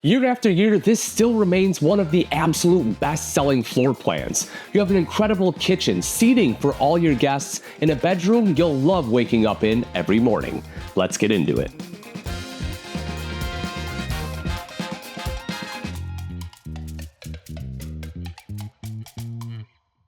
Year after year, this still remains one of the absolute best-selling floor plans. You have an incredible kitchen, seating for all your guests, and a bedroom you'll love waking up in every morning. Let's get into it.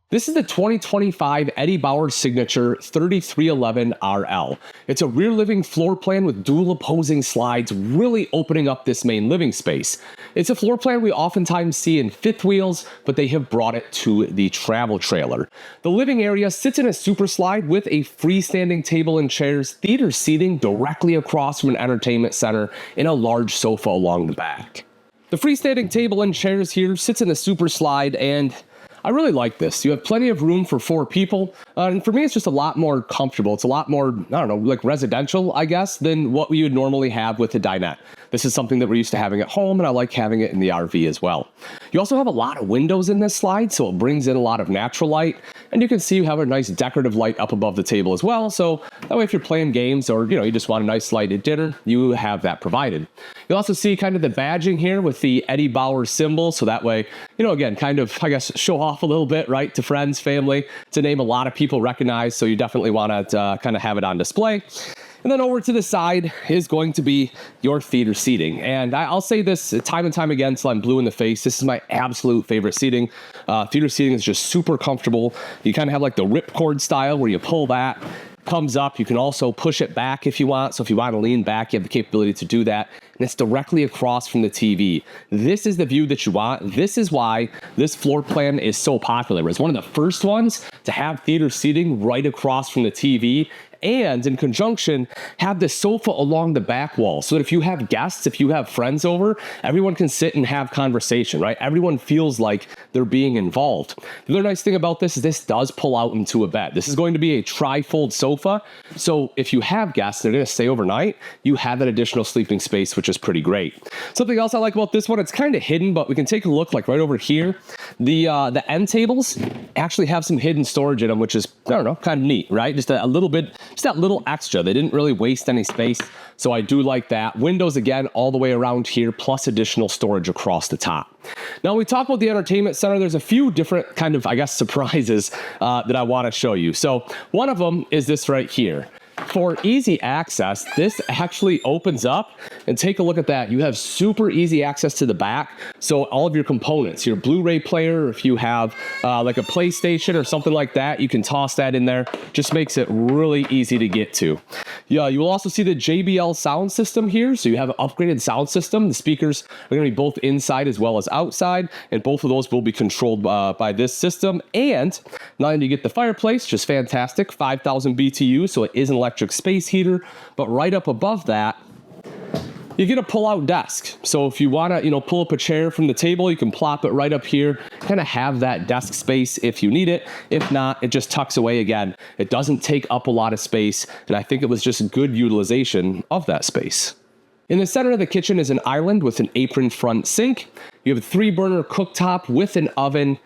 This is the 2025 Eddie Bauer Signature 3311 RL. It's a rear living floor plan with dual opposing slides, really opening up this main living space. It's a floor plan we oftentimes see in fifth wheels, but they have brought it to the travel trailer. The living area sits in a super slide with a freestanding table and chairs, theater seating directly across from an entertainment center, and a large sofa along the back. The freestanding table and chairs here sits in the super slide, and I really like this. You have plenty of room for 4 people, and for me, it's just a lot more comfortable. It's a lot more, I don't know, like residential, I guess, than what we would normally have with a dinette. This is something that we're used to having at home, and I like having it in the RV as well. You also have a lot of windows in this slide, so it brings in a lot of natural light, and you can see you have a nice decorative light up above the table as well, so that way if you're playing games or, you just want a nice light at dinner, you have that provided. You'll also see kind of the badging here with the Eddie Bauer symbol, so that way, again, kind of, I guess, show off a little bit, right, to friends, family. It's a name a lot of people recognize, so you definitely want to kind of have it on display. And then over to the side is going to be your theater seating. And I'll say this time and time again till I'm blue in the face. This is my absolute favorite seating. Theater seating is just super comfortable. You kind of have like the ripcord style where you pull that, comes up. You can also push it back if you want. So if you want to lean back, you have the capability to do that. And it's directly across from the TV. This is the view that you want. This is why this floor plan is so popular. It's one of the first ones to have theater seating right across from the TV, and in conjunction, have the sofa along the back wall so that if you have guests, if you have friends over, everyone can sit and have conversation, right? Everyone feels like they're being involved. The other nice thing about this does pull out into a bed. This is going to be a tri-fold sofa, so if you have guests, they're going to stay overnight, you have that additional sleeping space, which is pretty great. Something else I like about this one, it's kind of hidden, but we can take a look like right over here. The end tables actually have some hidden storage in them, which is, I don't know, kind of neat, right? Just a little bit, just that little extra. They didn't really waste any space, so I do like that. Windows, again, all the way around here, plus additional storage across the top. Now, when we talk about the entertainment center, there's a few different kind of, I guess, surprises that I want to show you. So one of them is this right here. For easy access, this actually opens up, and take a look at that. You have super easy access to the back. So all of your components, your Blu-ray player, if you have like a PlayStation or something like that, you can toss that in there. Just makes it really easy to get to. Yeah, you will also see the JBL sound system here. So you have an upgraded sound system. The speakers are going to be both inside as well as outside, and both of those will be controlled by this system. And not only do you get the fireplace, just fantastic, 5,000 BTU, so it is an electric space heater, but right up above that, you get a pull-out desk. So if you want to, pull up a chair from the table, you can plop it right up here, kind of have that desk space if you need it. If not, it just tucks away again. It doesn't take up a lot of space, and I think it was just good utilization of that space. In the center of the kitchen is an island with an apron front sink. You have a 3-burner cooktop with an oven,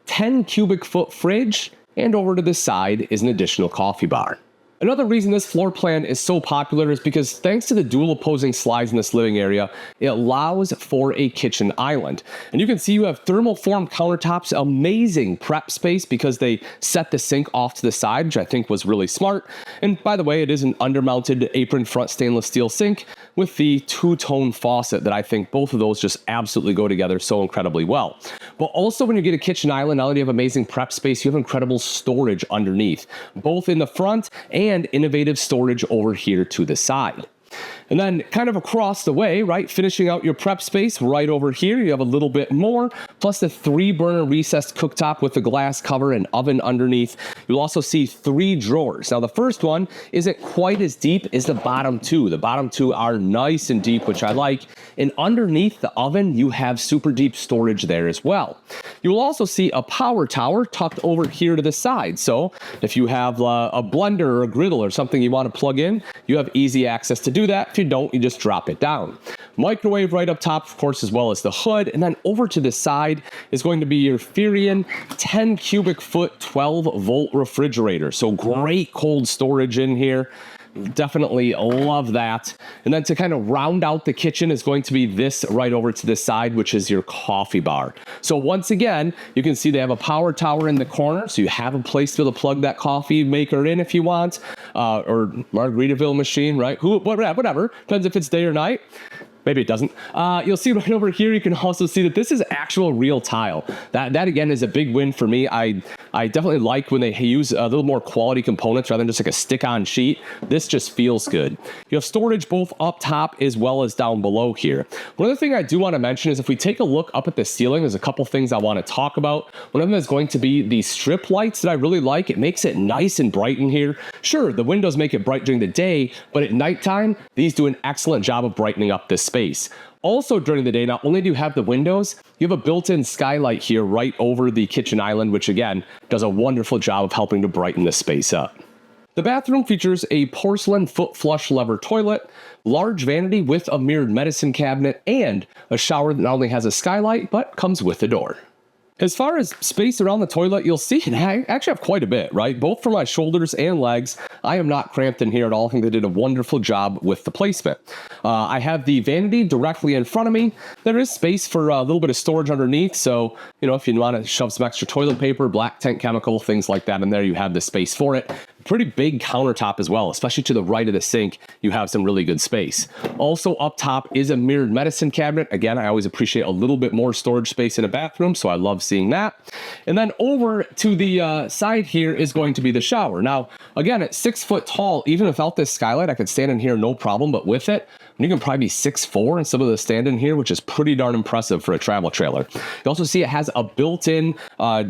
10 cubic foot fridge, and over to the side is an additional coffee bar. Another reason this floor plan is so popular is because thanks to the dual opposing slides in this living area, it allows for a kitchen island. And you can see you have thermal-formed countertops, amazing prep space because they set the sink off to the side, which I think was really smart. And by the way, it is an undermounted apron front stainless steel sink with the 2-tone faucet that I think both of those just absolutely go together so incredibly well. But also when you get a kitchen island, not only do you have amazing prep space, you have incredible storage underneath, both in the front and innovative storage over here to the side. And then kind of across the way, right, finishing out your prep space right over here, you have a little bit more, plus the 3-burner recessed cooktop with a glass cover and oven underneath. You'll also see 3 drawers. Now, the first one isn't quite as deep as the bottom 2. The bottom 2 are nice and deep, which I like. And underneath the oven, you have super deep storage there as well. You will also see a power tower tucked over here to the side. So if you have a blender or a griddle or something you want to plug in, you have easy access to do that. If you don't, you just drop it down. Microwave right up top, of course, as well as the hood. And then over to the side is going to be your Furion 10 cubic foot, 12 volt refrigerator. So great cold storage in here. Definitely love that. And then to kind of round out the kitchen is going to be this right over to this side, which is your coffee bar. So once again, you can see they have a power tower in the corner, so you have a place to be able to plug that coffee maker in if you want, or Margaritaville machine, right? Whatever. Depends if it's day or night. Maybe it doesn't. You'll see right over here, you can also see that this is actual real tile. That again is a big win for me. I definitely like when they use a little more quality components rather than just like a stick-on sheet. This just feels good. You have storage both up top as well as down below here. One other thing I do want to mention is if we take a look up at the ceiling, there's a couple things I want to talk about. One of them is going to be the strip lights that I really like. It makes it nice and bright in here. Sure, the windows make it bright during the day, but at nighttime, these do an excellent job of brightening up this space. Also during the day, not only do you have the windows, you have a built-in skylight here right over the kitchen island, which again, does a wonderful job of helping to brighten this space up. The bathroom features a porcelain foot flush lever toilet, large vanity with a mirrored medicine cabinet, and a shower that not only has a skylight, but comes with a door. As far as space around the toilet, you'll see I actually have quite a bit, right? Both for my shoulders and legs. I am not cramped in here at all. I think they did a wonderful job with the placement. I have the vanity directly in front of me. There is space for a little bit of storage underneath. So, you know, if you want to shove some extra toilet paper, black tent chemical, things like that in there, you have the space for it. Pretty big countertop as well, especially to the right of the sink, you have some really good space. Also up top is a mirrored medicine cabinet. Again, I always appreciate a little bit more storage space in a bathroom, so I love seeing that. And then over to the side here is going to be the shower. Now, again, at 6 foot tall, even without this skylight, I could stand in here no problem, but with it, you can probably be 6'4" and some of the stand in here, which is pretty darn impressive for a travel trailer. You also see it has a built-in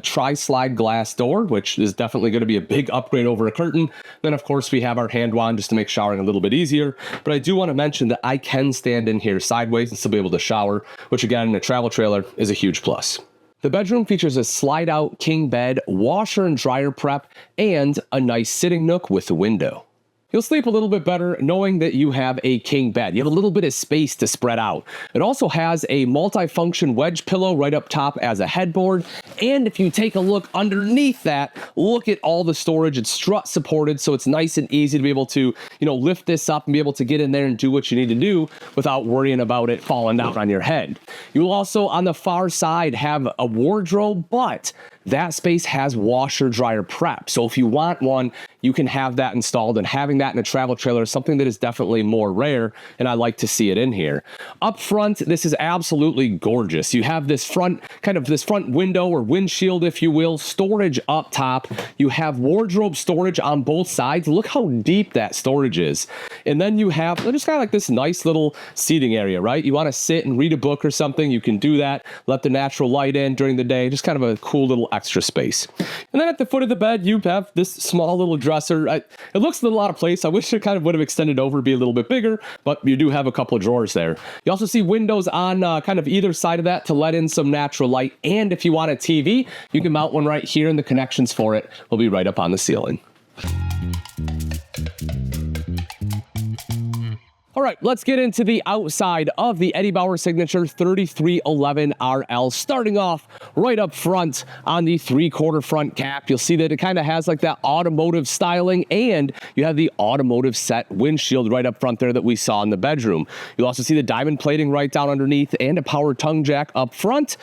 tri-slide glass door, which is definitely going to be a big upgrade over a curtain. Then, of course, we have our hand wand just to make showering a little bit easier. But I do want to mention that I can stand in here sideways and still be able to shower, which again, in a travel trailer is a huge plus. The bedroom features a slide-out king bed, washer and dryer prep, and a nice sitting nook with a window. You'll sleep a little bit better knowing that you have a king bed. You have a little bit of space to spread out. It also has a multi-function wedge pillow right up top as a headboard. And if you take a look underneath that, look at all the storage. It's strut supported, so it's nice and easy to be able to, lift this up and be able to get in there and do what you need to do without worrying about it falling down on your head. You will also, on the far side, have a wardrobe, but that space has washer dryer prep. So if you want one, you can have that installed, and having that in a travel trailer is something that is definitely more rare, and I like to see it in here. Up front, this is absolutely gorgeous. You have this front window or windshield, if you will, storage up top. You have wardrobe storage on both sides. Look how deep that storage is. And then you have just kind of like this nice little seating area, right? You want to sit and read a book or something, you can do that. Let the natural light in during the day, just kind of a cool little extra space. And then at the foot of the bed, you have this small little dresser. It looks a little out of place. I wish it kind of would have extended over, be a little bit bigger, but you do have a couple of drawers there. You also see windows on kind of either side of that to let in some natural light. And if you want a TV, you can mount one right here, and the connections for it will be right up on the ceiling. All right, let's get into the outside of the Eddie Bauer Signature 3311 RL. Starting off right up front on the 3/4 front cap, you'll see that it kind of has like that automotive styling, and you have the automotive set windshield right up front there that we saw in the bedroom. You'll also see the diamond plating right down underneath and a power tongue jack up front.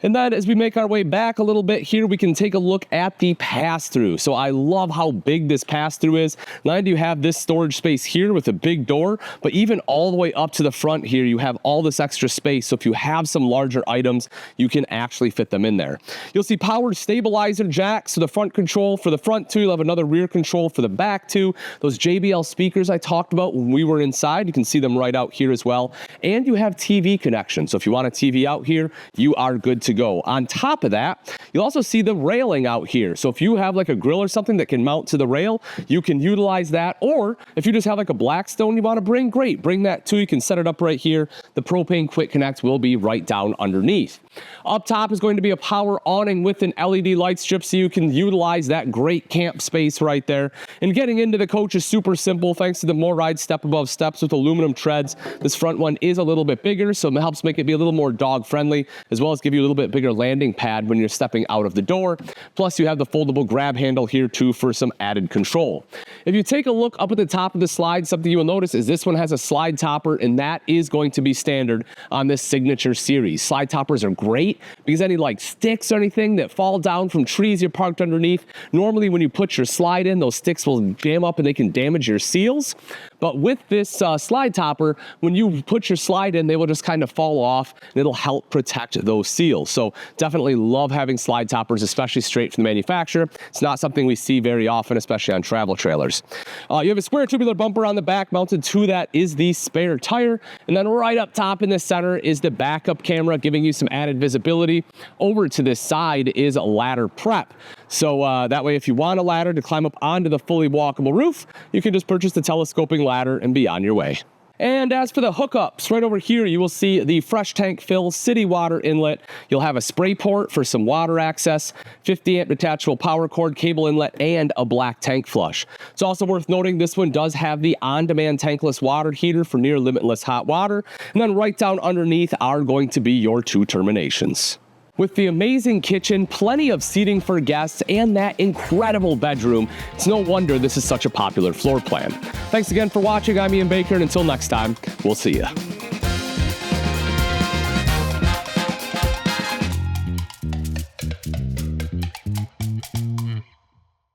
And then as we make our way back a little bit here, we can take a look at the pass-through. So I love how big this pass-through is. Not only do you have this storage space here with a big door, but even all the way up to the front here, you have all this extra space. So if you have some larger items, you can actually fit them in there. You'll see power stabilizer jacks. So the front control for the front two, you'll have another rear control for the back two. Those JBL speakers I talked about when we were inside, you can see them right out here as well. And you have TV connection. So if you want a TV out here, you are good to go. On top of that, you'll also see the railing out here. So if you have like a grill or something that can mount to the rail, you can utilize that. Or if you just have like a Blackstone you want to bring, great. great. Bring that too. You can set it up right here. The propane quick connect will be right down underneath. Up top is going to be a power awning with an LED light strip so you can utilize that great camp space right there. And getting into the coach is super simple thanks to the MORryde step above steps with aluminum treads. This front one is a little bit bigger, so it helps make it be a little more dog friendly, as well as give you a little bit bigger landing pad when you're stepping out of the door. Plus you have the foldable grab handle here too for some added control. If you take a look up at the top of the slide, something you will notice is this one has a slide topper, and that is going to be standard on this signature series. Slide toppers are great because any like sticks or anything that fall down from trees you're parked underneath, normally when you put your slide in, those sticks will jam up and they can damage your seals. But with this slide topper, when you put your slide in, they will just kind of fall off and it'll help protect those seals. So definitely love having slide toppers, especially straight from the manufacturer. It's not something we see very often, especially on travel trailers. You have a square tubular bumper on the back. Mounted to that is the spare tire. And then right up top in the center is the backup camera, giving you some added visibility. Over to this side is a ladder prep. So that way, if you want a ladder to climb up onto the fully walkable roof, you can just purchase the telescoping ladder and be on your way. And as for the hookups, right over here, you will see the fresh tank fill city water inlet. You'll have a spray port for some water access, 50 amp detachable power cord cable inlet, and a black tank flush. It's also worth noting this one does have the on-demand tankless water heater for near limitless hot water. And then right down underneath are going to be your 2 terminations. With the amazing kitchen, plenty of seating for guests, and that incredible bedroom, it's no wonder this is such a popular floor plan. Thanks again for watching. I'm Ian Baker, and until next time, we'll see ya.